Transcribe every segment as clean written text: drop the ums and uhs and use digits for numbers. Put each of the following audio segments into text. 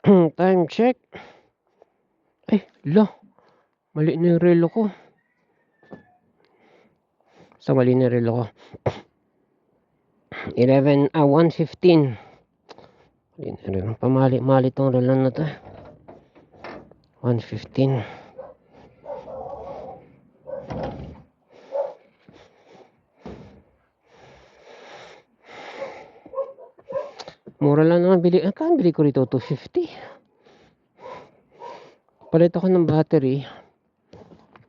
Time check. Ay, lo. Mali na yung relo ko. Mali na yung relo ko. 1:15. Pamali tong relo na to. 1:15. Mura lang naman bili. Kaya bili ko rito 250. Palit ako ng battery.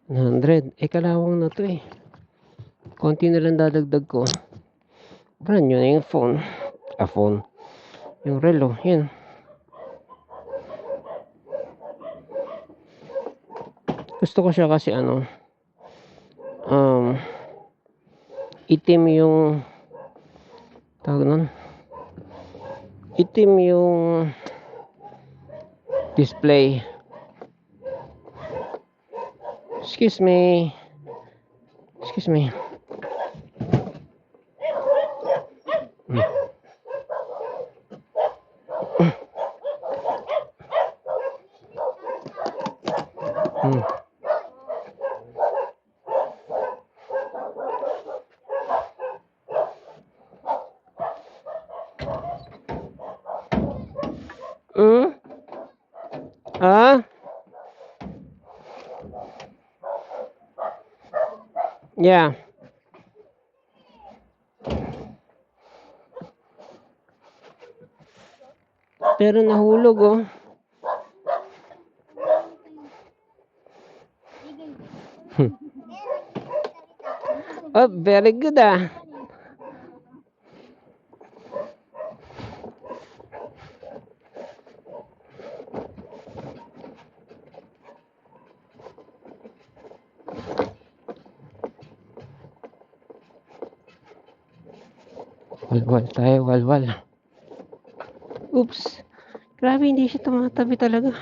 100. Kalawang na to eh. Konti na lang dadagdag ko. Brand new na yung phone. Phone. Yung relo. Yan. Gusto ko siya kasi itim yung tawag nun. Itim yung display. Excuse me. Yeah. Pero nahulog oh. Oh, very good ah. Walwal tayo, walwal. Oops. Grabe, hindi siya tumatabi talaga.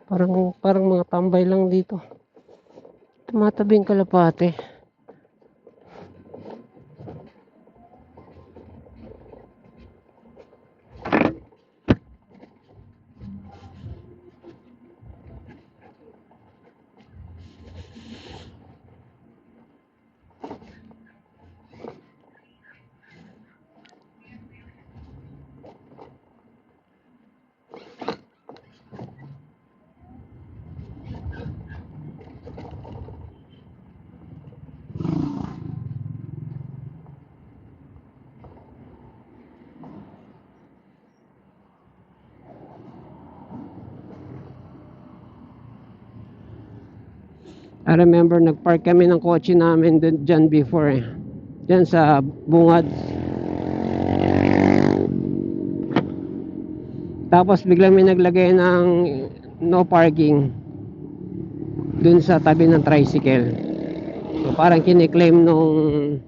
Parang mga tambay lang dito. Tumatabing kalapate. I remember nagpark kami ng kotse namin dyan before eh. Dyan sa bungad. Tapos biglang may naglagay ng no parking dun sa tabi ng tricycle. So parang kiniklaim nung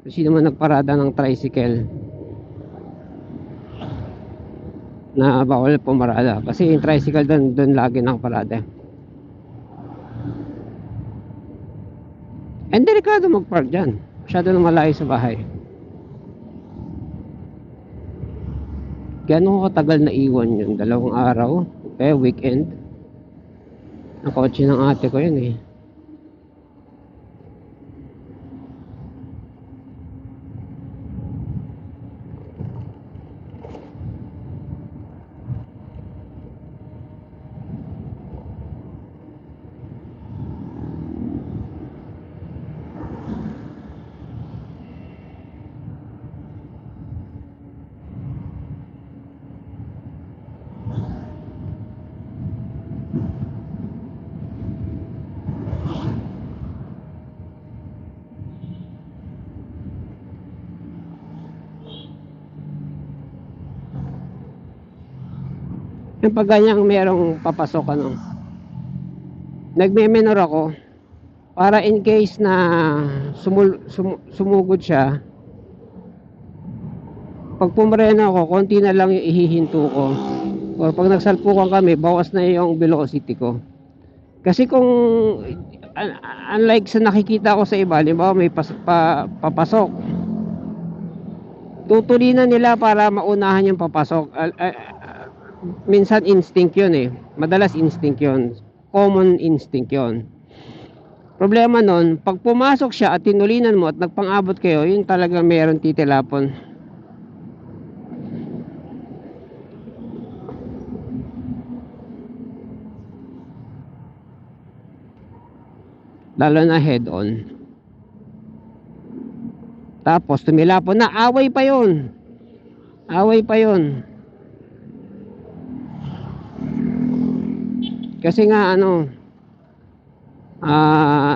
sino man nagparada ng tricycle na bawal pumarada. Kasi yung tricycle dun lagi nakaparada. And delikado magpark dyan. Masyado na malayo sa bahay. Gano'n katagal na iwan yun? 2 araw? Kaya weekend? Ang kotse ng ate ko yun eh. Yung pag ganyang merong papasok nagme-menor ako para in case na sumugod siya, pag pumarena ako, konti na lang yung ihihinto ko. Or pag nagsalpukan kami, bawas na yung velocity ko. Kasi kung unlike sa nakikita ko sa iba, halimbawa may papasok, tutulinan nila para maunahan yung papasok. Minsan instinct yun eh. Madalas instinct yun. Common instinct yun. Problema nun, pag pumasok siya at tinulinan mo at nagpang-abot kayo, yun talaga meron titilapon. Lalo na head on. Tapos tumilapon na, away pa yun. Away pa yun. Kasi nga ano,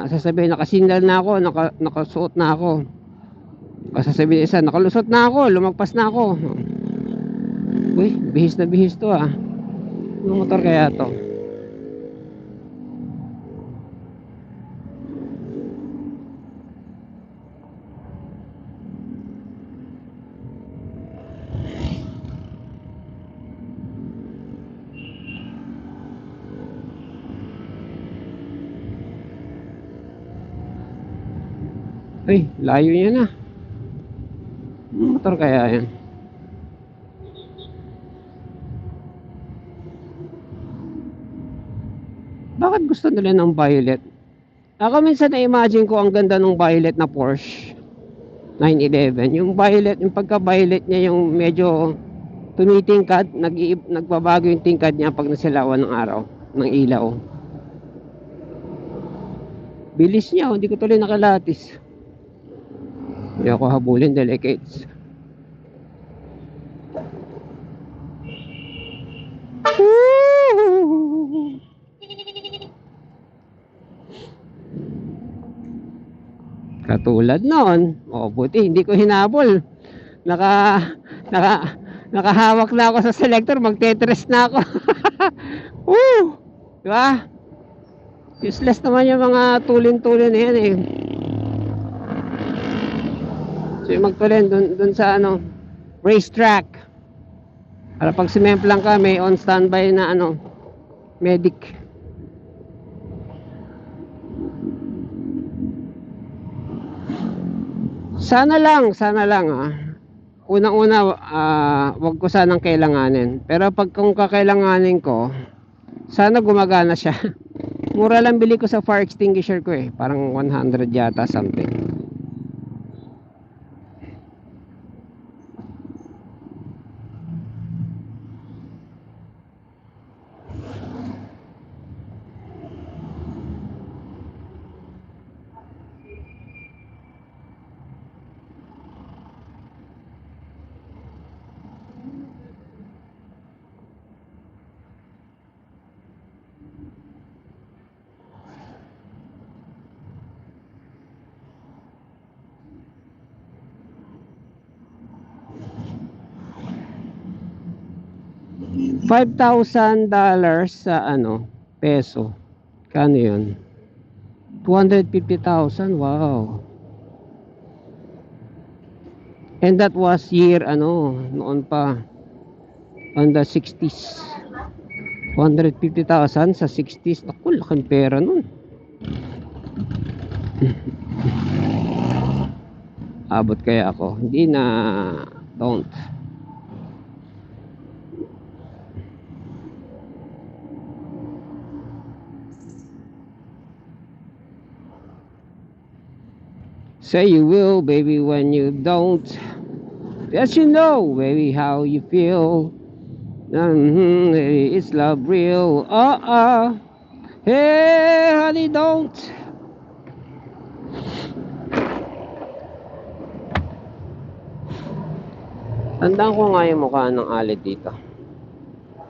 sasabihin nakasignal na ako, nakasuot na ako. Sasabihin isa, nakalusot na ako, lumagpas na ako. Uy, bihis na bihis to ah. Anong motor kaya to? Ay, layo niya na. Anong motor kaya yan? Bakit gusto nila ng violet? Ako minsan na-imagine ko ang ganda ng violet na Porsche 911. Yung violet, yung pagka-violet niya yung medyo tumitingkad, nagbabago yung tingkad niya pag nasilawan ng araw, ng ilaw. Bilis niya, hindi ko tuloy nakalatis. Hindi ako habulin, delicates. Katulad noon, buti hindi ko hinabol. Nakahawak na ako sa selector, magtetres na ako. Woo! Diba? Useless naman yung mga tulin-tulin na yan eh. So yung magtulin dun sa ano, racetrack. Para pag sumemplang ka, may on standby na ano, medic. Sana lang unang-una wag ko sanang kailanganin. Pero pag kung kakailanganin ko, sana gumagana siya. Mura lang bili ko sa fire extinguisher ko eh, parang 100 yata something. $5,000 sa ano, peso. Kano yun? 250,000, wow. And that was year ano, noon pa on the 60s. 250,000 sa 60s. Ako, laking pera nun. Abot kaya ako? Hindi na, don't. Say you will, baby, when you don't. Yes, you know, baby, how you feel. Baby, it's love real. Hey, honey, don't. Tandaan ko nga yung mukha ng alin dito.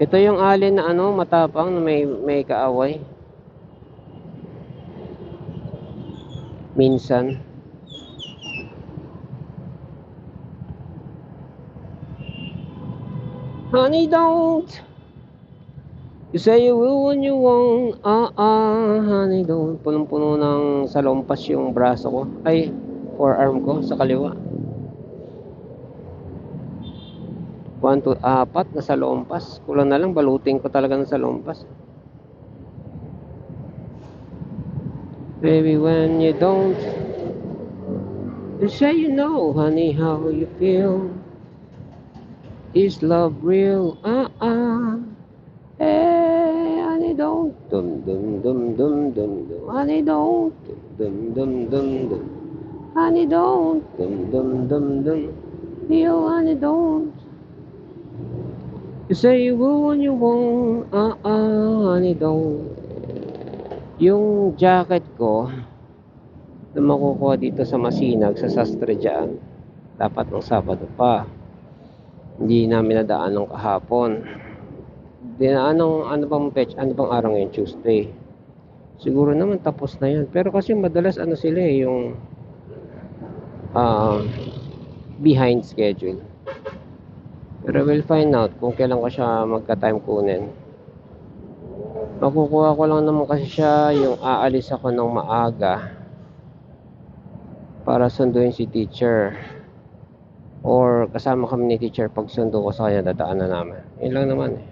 Ito yung alin na ano, matapang, na may kaaway. Minsan. Honey, don't. You say you will when you won't. Honey, don't. Punong-puno ng salompas yung braso ko. Ay, forearm ko sa kaliwa. 1, 2, 4 na salompas. Kulang na lang, balutin ko talaga ng salompas. Baby, when you don't. You say you know, honey, how you feel. Is love real? Hey, honey, don't. Dum dum dum dum dum dum. Honey, don't. Dum dum dum dum. Honey, don't. Dum dum dum dum. You, honey, don't. You say you will when you won't. Honey, don't. Yung jacket ko na makukuha dito sa Masinag, sa sastre dyan, dapat ng Sabado pa. Hindi namin nadaan nung kahapon. Ano bang fetch? Ano bang araw ngayon? Tuesday. Siguro naman tapos na yan. Pero kasi madalas ano sila yung ah, behind schedule. Pero we'll find out kung kailan ko siya magka-time kunin. Makukuha ko lang naman kasi siya yung aalis ako ng maaga para sunduin si teacher. Or kasama kami ni teacher pag sundo ko sa kanya, dadaan na namin. Yun lang naman eh.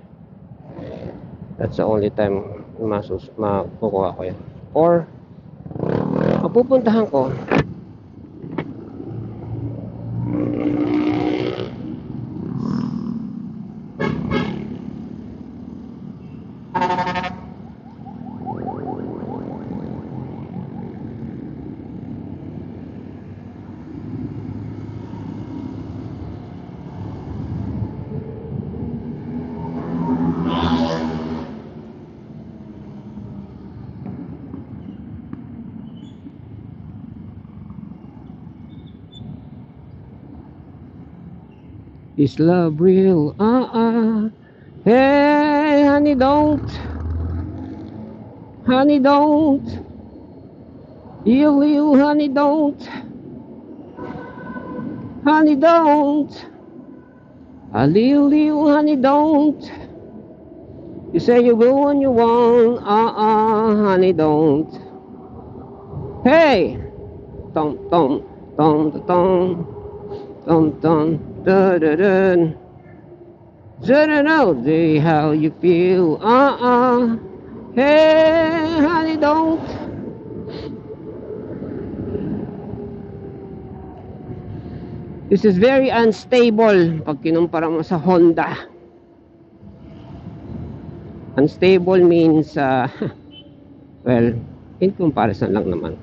That's the only time makukuha ko yan. Or mapupuntahan ko is love real? Hey, honey, don't. Honey, don't. You, honey, don't. Honey, don't. You, honey, don't. You say you will when you want. Honey, don't. Hey, tom, tom, tom, tom, tom, tom, da, da, da. I don't know how you feel. Hey, honey, don't. This is very unstable pag kinumpara mo sa Honda. Unstable means, well, in comparison lang naman.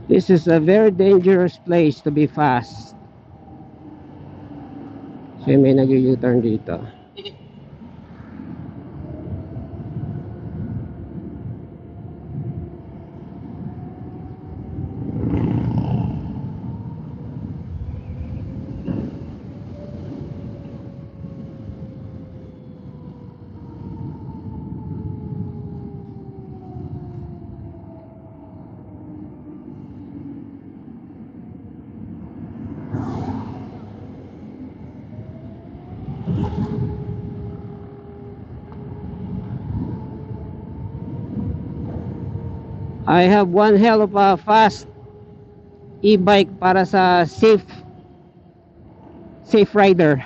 This is a very dangerous place to be fast. So may nag-U-turn dito. I have one hell of a fast e-bike para sa safe rider.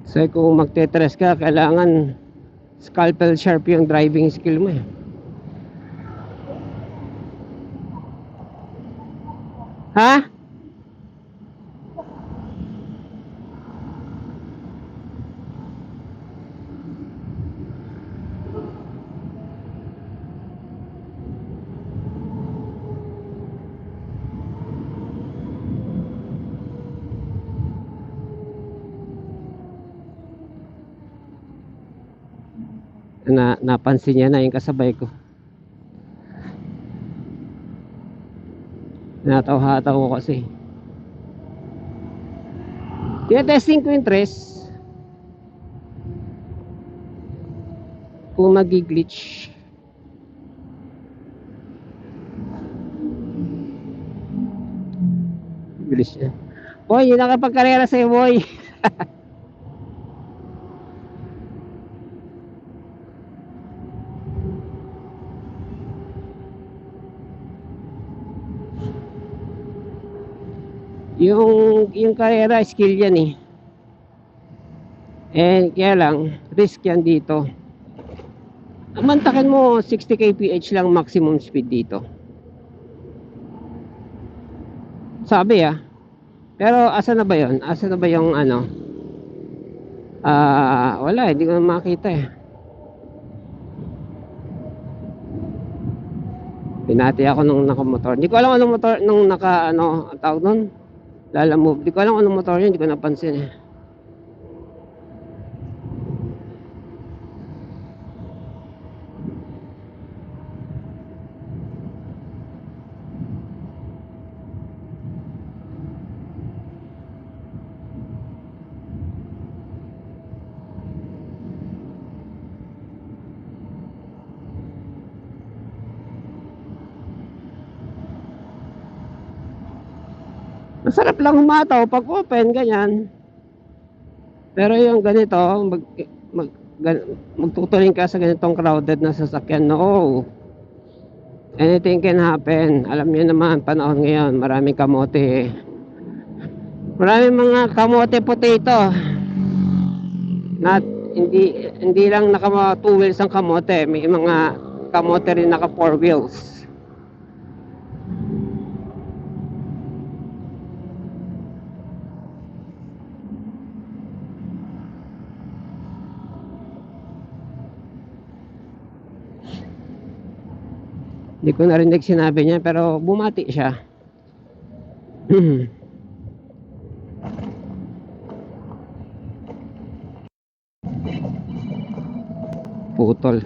So kung magte-tres ka, kailangan scalpel sharp yung driving skill mo eh. Ha? Napansin niya na yung kasabay ko. Nataw-hataw ko kasi. Tinetesting ko yung tres kung nag-glitch. Bilis niya. Boy, yun nakapagkarera sa'yo, boy. Yung karera, skill yan eh. Kaya lang, risk yan dito. Mantakin mo 60 kph lang maximum speed dito. Sabi ah. Pero asa na ba yon? Asa na ba yung ano? Wala, hindi ko na makita eh. Pinati ako nung nakamotor. Hindi ko alam anong motor nung naka ano, ang tawag nun. Lala move. Hindi ko alam anong motor yun, hindi ko napansin eh. Masarap lang humataw pag open, ganyan. Pero yung ganito, mag, magtutuloy ka sa ganitong crowded na sasakyan, no. Anything can happen. Alam niyo naman, panahon ngayon, maraming kamote. Maraming mga kamote potato. Not, hindi lang naka 2 wheels ang kamote. May mga kamote rin naka 4 wheels. Hindi ko narinig sinabi niya pero bumati siya. Putol.